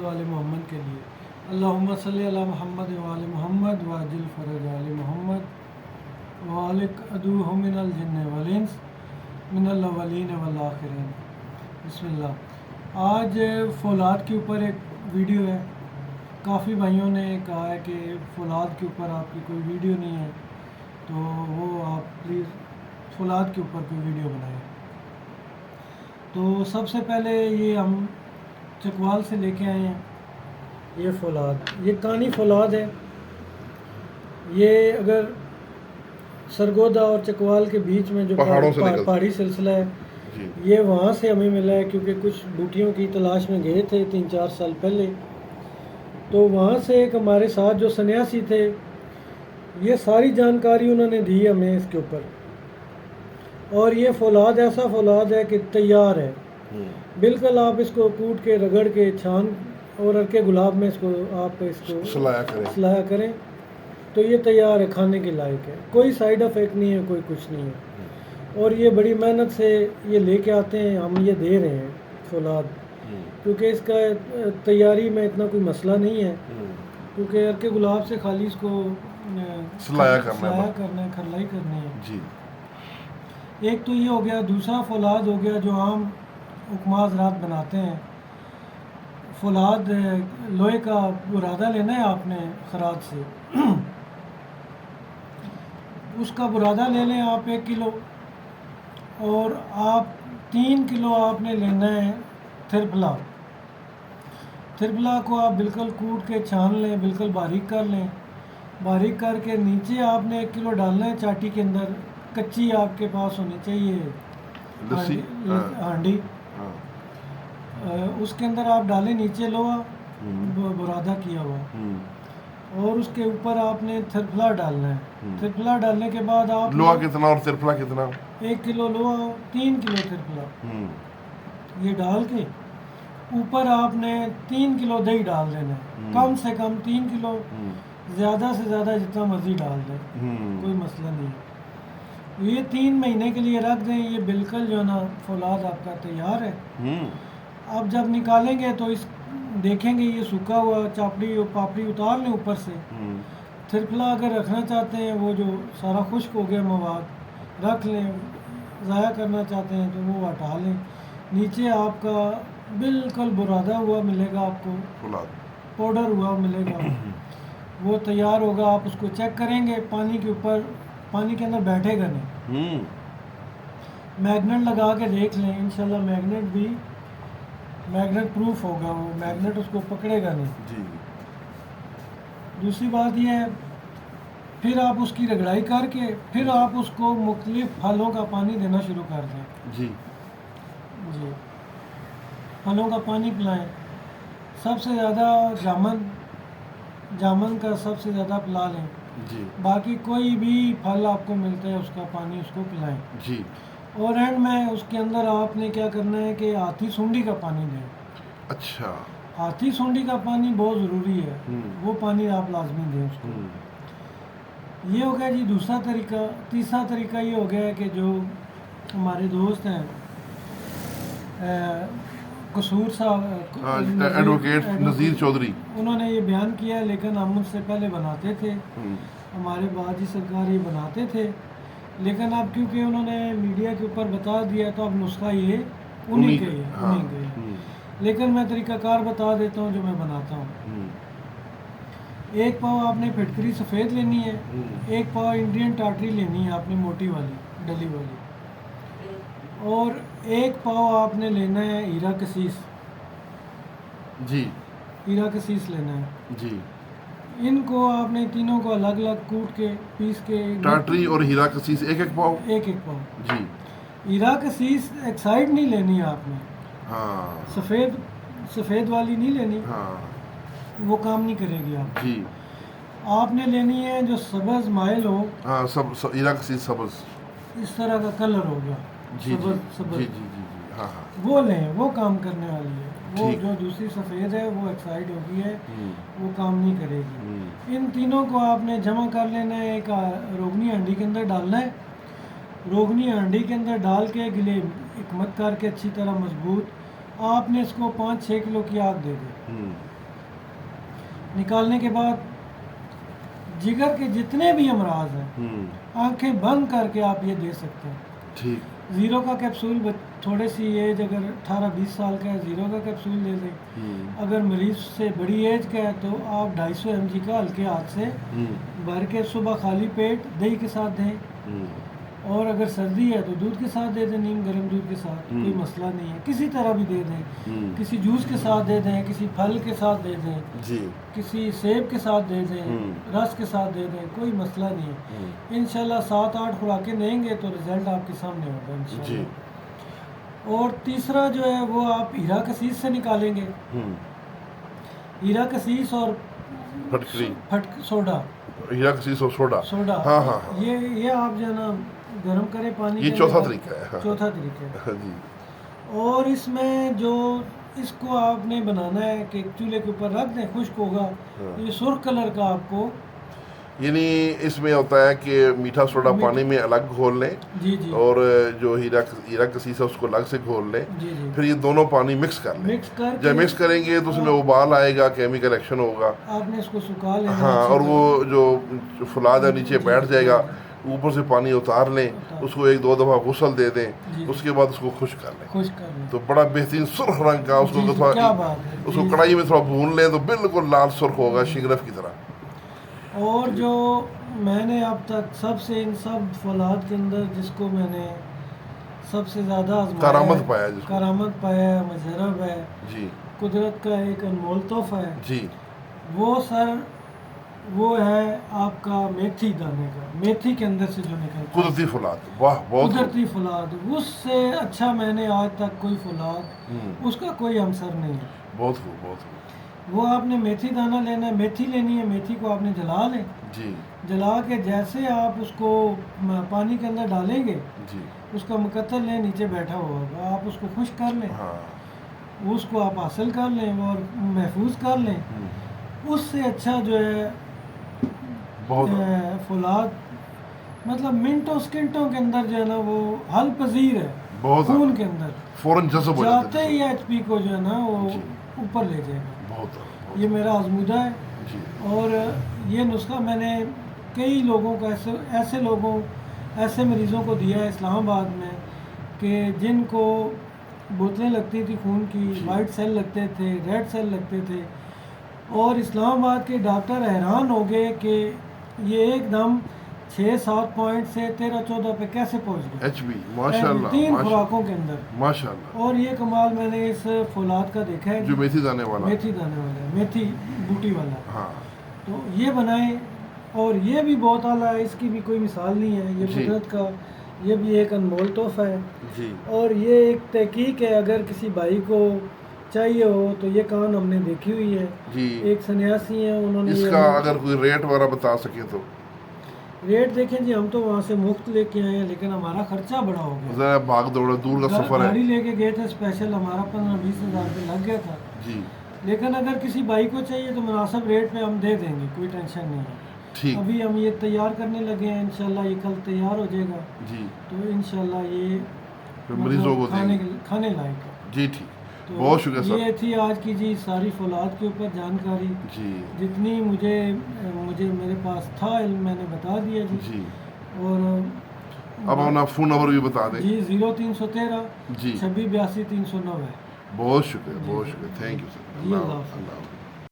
वाले मोहम्मद के लिए। अल्लाहुम्मा सल्ली अला मुहम्मद वाले मोहम्मद वाजिल फ़रज आले मोहम्मद वालिक अदूहुम मिनल जिन्न वल इंस मिनल अव्वलीन वल आखिरीन। बिस्मिल्लाह। आज फौलाद के ऊपर एक वीडियो है। काफ़ी भाइयों ने कहा है कि फौलाद के ऊपर आपकी कोई वीडियो नहीं है, तो वो आप प्लीज़ फौलाद के ऊपर कोई वीडियो बनाएं। तो सबसे पहले ये हम चकवाल से लेके आए हैं। ये फौलाद, ये कानी फौलाद है। ये अगर सरगोदा और चकवाल के बीच में जो पहाड़ी सिलसिला है, ये वहाँ से हमें मिला है, क्योंकि कुछ बूटियों की तलाश में गए थे 3-4 साल पहले। तो वहाँ से एक हमारे साथ जो सन्यासी थे, ये सारी जानकारी उन्होंने दी हमें इसके ऊपर। और ये फौलाद ऐसा फौलाद है कि तैयार है बिल्कुल। आप इसको कूट के रगड़ के छान और अरके गुलाब में इसको सलाया करें तो ये तैयार है, खाने के लायक है। कोई साइड इफ़ेक्ट नहीं है, कोई कुछ नहीं है। और ये बड़ी मेहनत से ये लेके आते हैं, हम ये दे रहे हैं फौलाद, क्योंकि इसका तैयारी में इतना कोई मसला नहीं है, क्योंकि अरके गुलाब से खाली इसको सलाया करना है, खरलाई करनी है जी। एक तो ये हो गया। दूसरा फौलाद हो गया जो आम उपमा हज़रात बनाते हैं। फौलाद लोहे का बुरादा लेना है आपने खराद से। उसका बुरादा ले लें आप 1 किलो, और आप 3 किलो आपने लेना है थिरपला। थिरपला को आप बिल्कुल कूट के छान लें, बिल्कुल बारीक कर लें। बारीक करके नीचे आपने 1 किलो डालना है चाटी के अंदर। कच्ची आपके पास होनी चाहिए हांडी। उसके अंदर आप डालें नीचे लोहा बुरादा किया हुआ, और उसके ऊपर आपने थिरपला डालना है। थिरपला डालने के बाद आप लोहा कितना और थिरपला कितना? 1 किलो लोहा, 3 किलो थिरपला। ये डाल के ऊपर आपने 3 किलो दही डाल देना है। कम से कम 3 किलो, ज़्यादा से ज़्यादा जितना मर्जी डाल दें, कोई मसला नहीं है। ये 3 महीने के लिए रख दें। ये बिल्कुल जो है ना फौलाद आपका तैयार है। अब जब निकालेंगे तो इस देखेंगे ये सूखा हुआ, चापड़ी और पापड़ी उतार लें ऊपर से। थिरपला अगर रखना चाहते हैं, वो जो सारा खुश्क हो गया मवाद रख लें। ज़ाया करना चाहते हैं तो वो हटा लें। नीचे आपका बिल्कुल बुरादा हुआ मिलेगा, आपको पाउडर हुआ मिलेगा। वो तैयार होगा, आप उसको चेक करेंगे। पानी के ऊपर, पानी के अंदर बैठेगा नहीं। मैग्नेट लगा के देख लें, इंशाल्लाह मैग्नेट प्रूफ होगा। वो मैग्नेट उसको पकड़ेगा नहीं जी। दूसरी बात यह है, फिर आप उसकी रगड़ाई करके फिर आप उसको मुख्तलिफ फलों का पानी देना शुरू कर दें जी। फलों का पानी पिलाएं। सबसे ज़्यादा जामन का सबसे ज़्यादा पिला लें जी। बाकी कोई भी फल आपको मिलता है उसका पानी उसको पिलाएं जी। और एंड में उसके अंदर आपने क्या करना है कि हाथी सूंडी का पानी दें। अच्छा, हाथी सूंडी का पानी बहुत ज़रूरी है, वो पानी आप लाजमी दें उसको। ये हो गया जी दूसरा तरीका। तीसरा तरीका ये हो गया है कि जो हमारे दोस्त हैं कसूर साहब, एडवोकेट नज़ीर चौधरी, उन्होंने ये बयान किया है, लेकिन हम उससे पहले बनाते थे। हमारे बाजी सरकार ये बनाते थे, लेकिन अब क्योंकि उन्होंने मीडिया के ऊपर बता दिया तो अब नुस्खा ये उन्हीं के है। लेकिन मैं तरीक़ाकार बता देता हूँ जो मैं बनाता हूँ। 1 पाव आपने फिटकरी सफ़ेद लेनी है, 1 पाव इंडियन टाटरी लेनी है आपने, मोटी वाली डली वाली, और 1 पाव आपने लेना है हीरा कसीस जी। हीरा कसीस लेना है जी। इनको आपने तीनों को अलग अलग कूट के पीस के, टाटरी और हीरा कसीस 1-1 पाव, 1-1 पाव जी। हीरा कसीस एक साइड नहीं लेनी है आपने, हाँ। सफ़ेद वाली नहीं लेनी, हाँ। वो काम नहीं करेगी आप जी। आपने लेनी है जो सब्ज़ माइल हो। हाँ, सब हीरा कसीस सब्ज़, इस तरह का कलर हो गया जी सब्ज़ जी जी जी। हाँ हाँ, वो लें, वो काम करने वाली है। वो जो दूसरी सफ़ेद है वो एक्साइड होगी है, वो काम नहीं करेगी। इन तीनों को आपने जमा कर लेना है। एक रोगनी हांडी के अंदर डालना है। रोगनी हांडी के अंदर डाल के गिले एकमत करके अच्छी तरह मजबूत आपने इसको 5-6 किलो की आग दे दी। हम्म, निकालने के बाद जिगर के जितने भी अमराज हैं आंखें बंद करके आप ये दे सकते हैं। ठीक। ज़ीरो का कैप्सूल थोड़े सी एज अगर 18-20 साल का है ज़ीरो का कैप्सूल दे दें। अगर मरीज़ से बड़ी एज का है तो आप 250 mg का हल्के हाथ से भर के सुबह खाली पेट दही के साथ दें, और अगर सर्दी है तो दूध के साथ दे दें, नीम गर्म दूध के साथ, कोई मसला नहीं है। किसी तरह भी दे दें, किसी जूस के साथ दे दें, किसी फल के साथ दे दें जी। किसी सेब के साथ दे दें, रस के साथ दे दें, कोई मसला नहीं है। इंशाल्लाह 7-8 खुराकें देंगे तो रिज़ल्ट आपके सामने होगा जी। इंशाल्लाह। और तीसरा जो है वो आप हीरा कसीस से निकालेंगे। हीरा कसीस और फटक सोडा, हीरा कसीस और सोडा। सोडा हाँ हाँ। ये आप जो है ना गर्म करें पानी। ये चौथा तरीका है। हाँ। चौथा तरीका है। हाँ जी। और इसमें जो इसको आपने बनाना है कि चूल्हे के ऊपर रख दें, खुश्क होगा। ये सुर्ख कलर का आपको, यानी इसमें होता है कि मीठा सोडा पानी में अलग घोल लें। जी जी। और जो हीरा कसीस है उसको अलग से घोल लें। जी जी। फिर ये दोनों पानी मिक्स कर लें। जब मिक्स करेंगे तो उसमें उबाल आएगा, केमिकल एक्शन होगा। आपने इसको सुखा लेना। हाँ, और वो जो फुलाद है नीचे बैठ जाएगा, ऊपर से पानी उतार लें, उसको 1-2 दफ़ा गुसल दे दें, उसके बाद उसको खुश्क कर लें। तो बड़ा बेहतरीन सुर्ख रंग का उसको उसको कढ़ाई में थोड़ा भून लें तो बिल्कुल लाल सुर्ख होगा शिगरफ की तरह। और जो मैंने अब तक सबसे इन सब फलाद के अंदर जिसको मैंने सबसे ज़्यादा करामत पाया है, मजरब है जी, कुदरत का एक अनमोल तोहफा है जी, वो है आपका मेथी दाने का। मेथी के अंदर से जो निकलता है कुदरती फुलाद। वाह, बहुत कुदरती फुलाद, उससे अच्छा मैंने आज तक कोई फुलाद उसका कोई हमसर नहीं है। बहुत खूब, बहुत खूब। वो आपने मेथी दाना लेना है, मेथी लेनी है, मेथी को आपने जला लें जी। जला के जैसे आप उसको पानी के अंदर डालेंगे जी, उसका मुकत्तर लें, नीचे बैठा हुआ होगा, आप उसको खुश्क कर लें। हाँ। उसको आप हासिल कर लें और महफूज कर लें। उससे अच्छा जो है बहुत फुलाद मतलब मिनटों सेकंडों के अंदर जो है ना वो हल पजीर है। बहुत खून के अंदर फौरन जज़ब हो जाते ही HP को जो है ना वो ऊपर ले जाएगा। बहुत ये मेरा आजमूदा है जी। और ये नुस्खा मैंने कई लोगों को ऐसे मरीज़ों को दिया है इस्लामाबाद में कि जिनको बोतलें लगती थी खून की, वाइट सेल लगते थे, रेड सेल लगते थे, और इस्लामाबाद के डॉक्टर हैरान हो गए कि ये एकदम 6-7 पॉइंट से 13-14 पे कैसे पहुंच गए HP, माशाल्लाह, 3 खुराकों के अंदर, माशाल्लाह। और ये कमाल मैंने इस फौलाद का देखा है जो मेथी दाने वाला, मेथी बूटी वाला। हाँ। तो ये बनाएं, और ये भी बहुत आला है, इसकी भी कोई मिसाल नहीं है। ये कुदरत का ये भी एक अनमोल तोहफा है जी। और ये एक तहकीक है। अगर किसी भाई को चाहिए हो तो ये कान हमने देखी हुई है जी। एक सन्यासी हैं, उन्होंने इसका अगर कोई रेट वगैरह बता सके तो। रेट देखें जी, हम तो वहाँ से मुफ्त लेके आए हैं, लेकिन हमारा खर्चा बड़ा हो गया। ज़रा भाग दौड़ दूर का सफ़र है। गाड़ी लेके गए थे स्पेशल, हमारा 15-20 हज़ार रुपये लग गया था जी। लेकिन अगर किसी भाई को चाहिए तो मुनासिब रेट पे हम दे देंगे, कोई टेंशन नहीं है। ठीक। अभी हम ये तैयार करने लगे हैं, इंशाल्लाह ये कल तैयार हो जाएगा जी। तो इंशाल्लाह ये मरीजों को खाने लायक है जी। ठीक, तो बहुत शुक्रिया सर। ये थी आज की जी सारी फौलाद के ऊपर जानकारी जी। जितनी मुझे मेरे पास था इल्म मैंने बता दिया जी। जी। और अब अपना फ़ोन नंबर भी बता दें। जी 0313 जी 2682 309 है। बहुत शुक्रिया, बहुत शुक्रिया। Thank you sir. जी, अल्लाह अल्लाह।